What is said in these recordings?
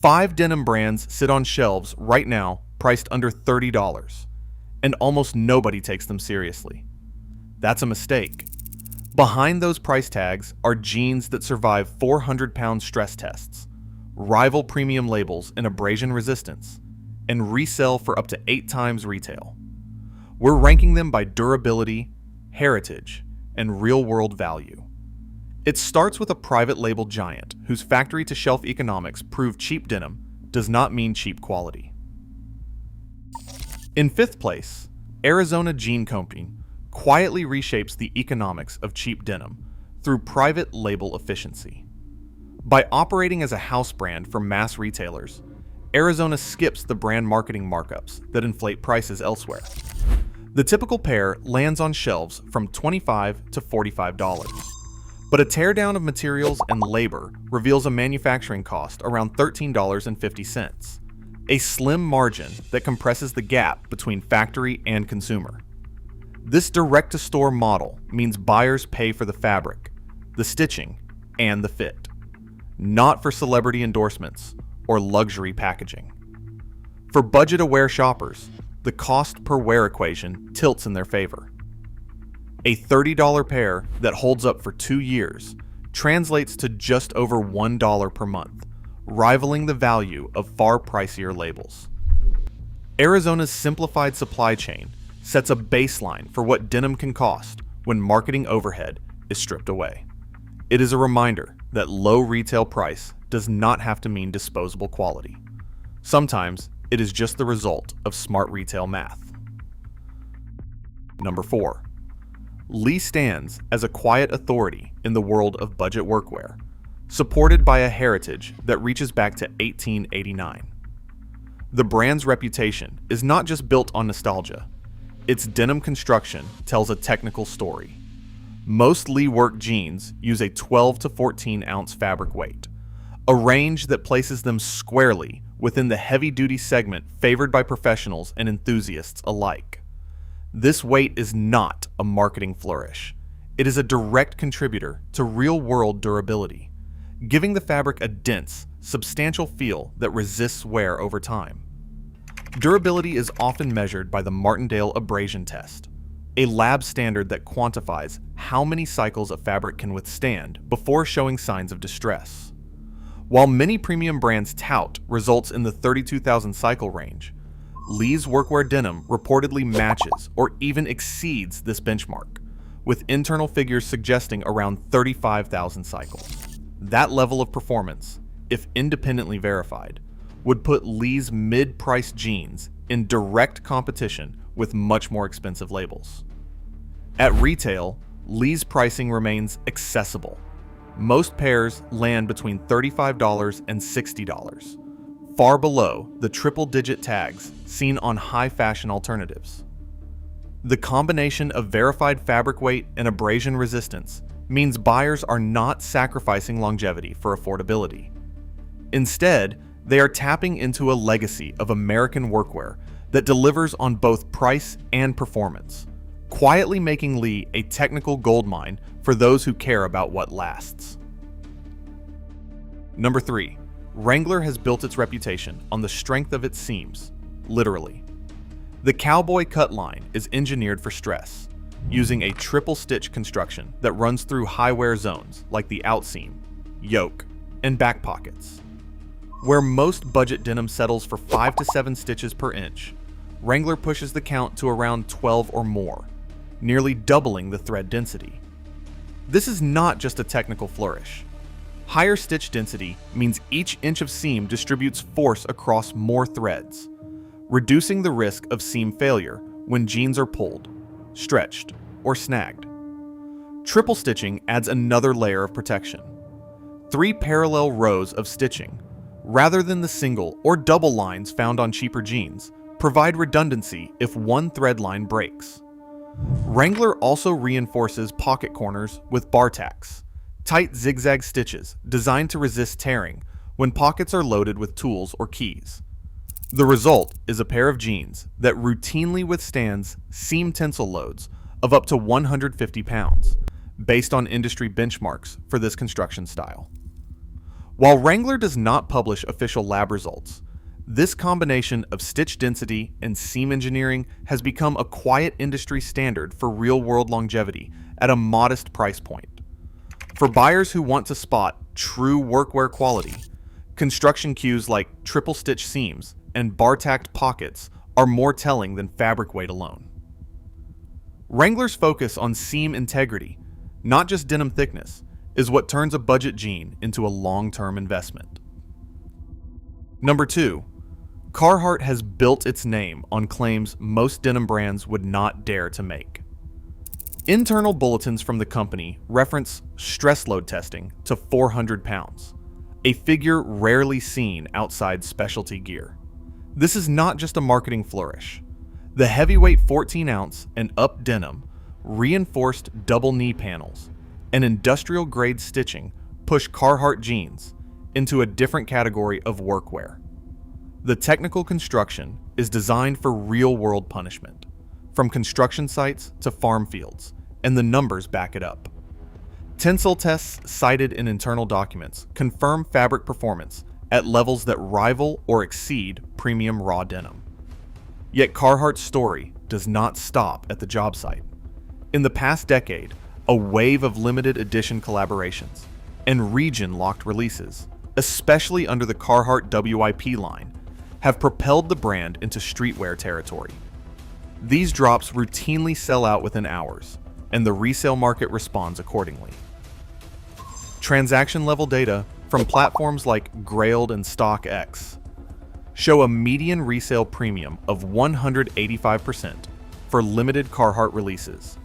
5 denim brands sit on shelves right now priced under $30, and almost nobody takes them seriously. That's a mistake. Behind those price tags are jeans that survive 400-pound stress tests, rival premium labels in abrasion resistance, and resell for up to 8 times retail. We're ranking them by durability, heritage, and real-world value. It starts with a private label giant whose factory-to-shelf economics prove cheap denim does not mean cheap quality. In 5th place, Arizona Jean Company quietly reshapes the economics of cheap denim through private label efficiency. By operating as a house brand for mass retailers, Arizona skips the brand marketing markups that inflate prices elsewhere. The typical pair lands on shelves from $25 to $45, but a teardown of materials and labor reveals a manufacturing cost around $13.50, a slim margin that compresses the gap between factory and consumer. This direct-to-store model means buyers pay for the fabric, the stitching, and the fit, not for celebrity endorsements or luxury packaging. For budget-aware shoppers, the cost per wear equation tilts in their favor. A $30 pair that holds up for 2 years translates to just over $1 per month, rivaling the value of far pricier labels. Arizona's simplified supply chain sets a baseline for what denim can cost when marketing overhead is stripped away. It is a reminder that low retail price does not have to mean disposable quality. Sometimes it is just the result of smart retail math. Number 4. Lee stands as a quiet authority in the world of budget workwear, supported by a heritage that reaches back to 1889. The brand's reputation is not just built on nostalgia. Its denim construction tells a technical story. Most Lee work jeans use a 12 to 14 ounce fabric weight, a range that places them squarely within the heavy-duty segment favored by professionals and enthusiasts alike. This weight is not a marketing flourish. It is a direct contributor to real-world durability, giving the fabric a dense, substantial feel that resists wear over time. Durability is often measured by the Martindale abrasion test, a lab standard that quantifies how many cycles a fabric can withstand before showing signs of distress. While many premium brands tout results in the 32,000 cycle range, Lee's workwear denim reportedly matches or even exceeds this benchmark, with internal figures suggesting around 35,000 cycles. That level of performance, if independently verified, would put Lee's mid-priced jeans in direct competition with much more expensive labels. At retail, Lee's pricing remains accessible. Most pairs land between $35 and $60, far below the triple-digit tags seen on high-fashion alternatives. The combination of verified fabric weight and abrasion resistance means buyers are not sacrificing longevity for affordability. Instead, they are tapping into a legacy of American workwear that delivers on both price and performance, quietly making Lee a technical goldmine for those who care about what lasts. Number 3. Wrangler has built its reputation on the strength of its seams, literally. The cowboy cut line is engineered for stress, using a triple stitch construction that runs through high wear zones like the outseam, yoke, and back pockets. Where most budget denim settles for 5 to 7 stitches per inch, Wrangler pushes the count to around 12 or more, nearly doubling the thread density. This is not just a technical flourish. Higher stitch density means each inch of seam distributes force across more threads, reducing the risk of seam failure when jeans are pulled, stretched, or snagged. Triple stitching adds another layer of protection. 3 parallel rows of stitching, rather than the single or double lines found on cheaper jeans, provide redundancy if one thread line breaks. Wrangler also reinforces pocket corners with bar tacks, tight zigzag stitches designed to resist tearing when pockets are loaded with tools or keys. The result is a pair of jeans that routinely withstands seam tensile loads of up to 150 pounds, based on industry benchmarks for this construction style. While Wrangler does not publish official lab results, this combination of stitch density and seam engineering has become a quiet industry standard for real-world longevity at a modest price point. For buyers who want to spot true workwear quality, construction cues like triple stitch seams and bar-tacked pockets are more telling than fabric weight alone. Wrangler's focus on seam integrity, not just denim thickness, is what turns a budget jean into a long-term investment. Number 2. Carhartt has built its name on claims most denim brands would not dare to make. Internal bulletins from the company reference stress load testing to 400 pounds, a figure rarely seen outside specialty gear. This is not just a marketing flourish. The heavyweight 14-ounce and up denim, reinforced double knee panels, and industrial-grade stitching push Carhartt jeans into a different category of workwear. The technical construction is designed for real-world punishment, from construction sites to farm fields, and the numbers back it up. Tensile tests cited in internal documents confirm fabric performance at levels that rival or exceed premium raw denim. Yet Carhartt's story does not stop at the job site. In the past decade, a wave of limited edition collaborations and region-locked releases, especially under the Carhartt WIP line, have propelled the brand into streetwear territory. These drops routinely sell out within hours, and the resale market responds accordingly. Transaction-level data from platforms like Grailed and StockX show a median resale premium of 185% for limited Carhartt releases,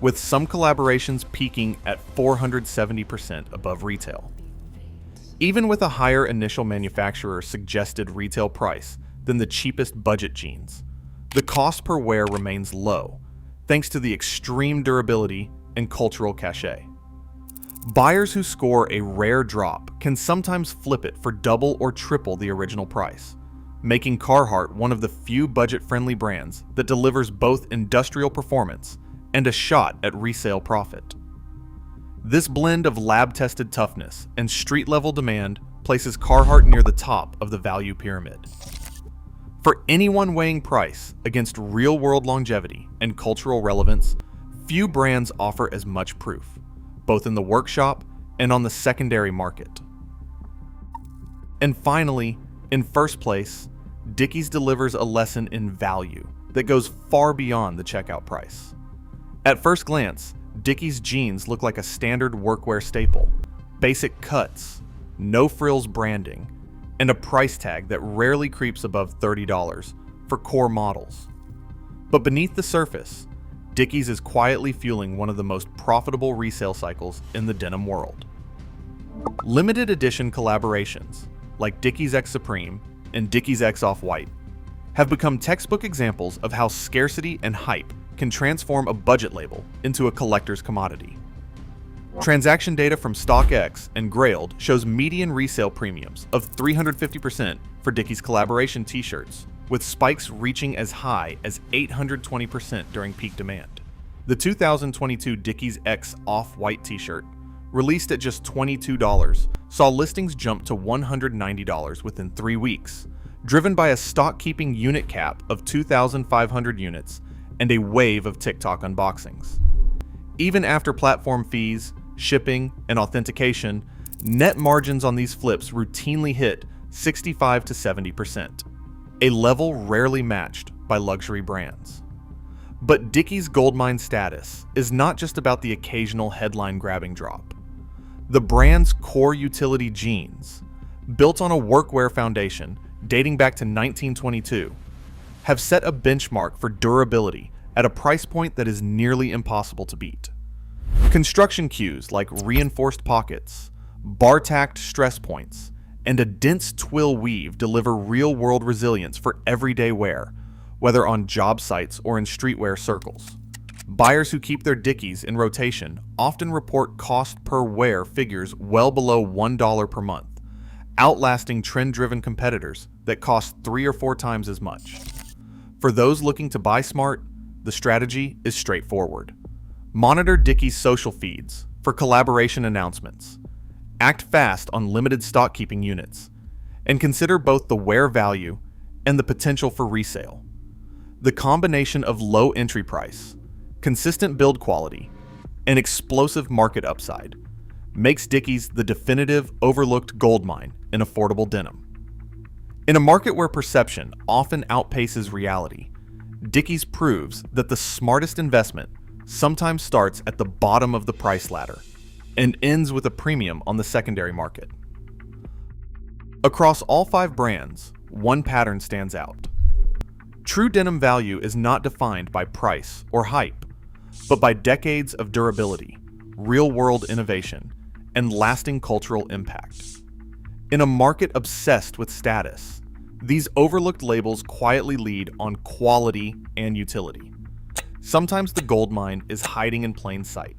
with some collaborations peaking at 470% above retail. Even with a higher initial manufacturer suggested retail price than the cheapest budget jeans, the cost per wear remains low thanks to the extreme durability and cultural cachet. Buyers who score a rare drop can sometimes flip it for double or triple the original price, making Carhartt one of the few budget-friendly brands that delivers both industrial performance and a shot at resale profit. This blend of lab-tested toughness and street-level demand places Carhartt near the top of the value pyramid. For anyone weighing price against real-world longevity and cultural relevance, few brands offer as much proof, both in the workshop and on the secondary market. And finally, in first place, Dickies delivers a lesson in value that goes far beyond the checkout price. At first glance, Dickies jeans look like a standard workwear staple: basic cuts, no frills branding, and a price tag that rarely creeps above $30 for core models. But beneath the surface, Dickies is quietly fueling one of the most profitable resale cycles in the denim world. Limited edition collaborations, like Dickies X Supreme and Dickies X Off-White, have become textbook examples of how scarcity and hype can transform a budget label into a collector's commodity. Transaction data from StockX and Grailed shows median resale premiums of 350% for Dickies collaboration t-shirts, with spikes reaching as high as 820% during peak demand. The 2022 Dickies X Off-White t-shirt, released at just $22, saw listings jump to $190 within 3 weeks, driven by a stock-keeping unit cap of 2,500 units and a wave of TikTok unboxings. Even after platform fees, shipping, and authentication, net margins on these flips routinely hit 65 to 70%, a level rarely matched by luxury brands. But Dickies' goldmine status is not just about the occasional headline-grabbing drop. The brand's core utility jeans, built on a workwear foundation dating back to 1922, have set a benchmark for durability at a price point that is nearly impossible to beat. Construction cues like reinforced pockets, bar-tacked stress points, and a dense twill weave deliver real-world resilience for everyday wear, whether on job sites or in streetwear circles. Buyers who keep their Dickies in rotation often report cost per wear figures well below $1 per month, outlasting trend-driven competitors that cost 3 or 4 times as much. For those looking to buy smart, the strategy is straightforward. Monitor Dickies' social feeds for collaboration announcements. Act fast on limited stock keeping units, and consider both the wear value and the potential for resale. The combination of low entry price, consistent build quality, and explosive market upside makes Dickies the definitive overlooked goldmine in affordable denim. In a market where perception often outpaces reality, Dickies proves that the smartest investment sometimes starts at the bottom of the price ladder and ends with a premium on the secondary market. Across all 5 brands, one pattern stands out. True denim value is not defined by price or hype, but by decades of durability, real-world innovation, and lasting cultural impact. In a market obsessed with status, these overlooked labels quietly lead on quality and utility. Sometimes the gold mine is hiding in plain sight.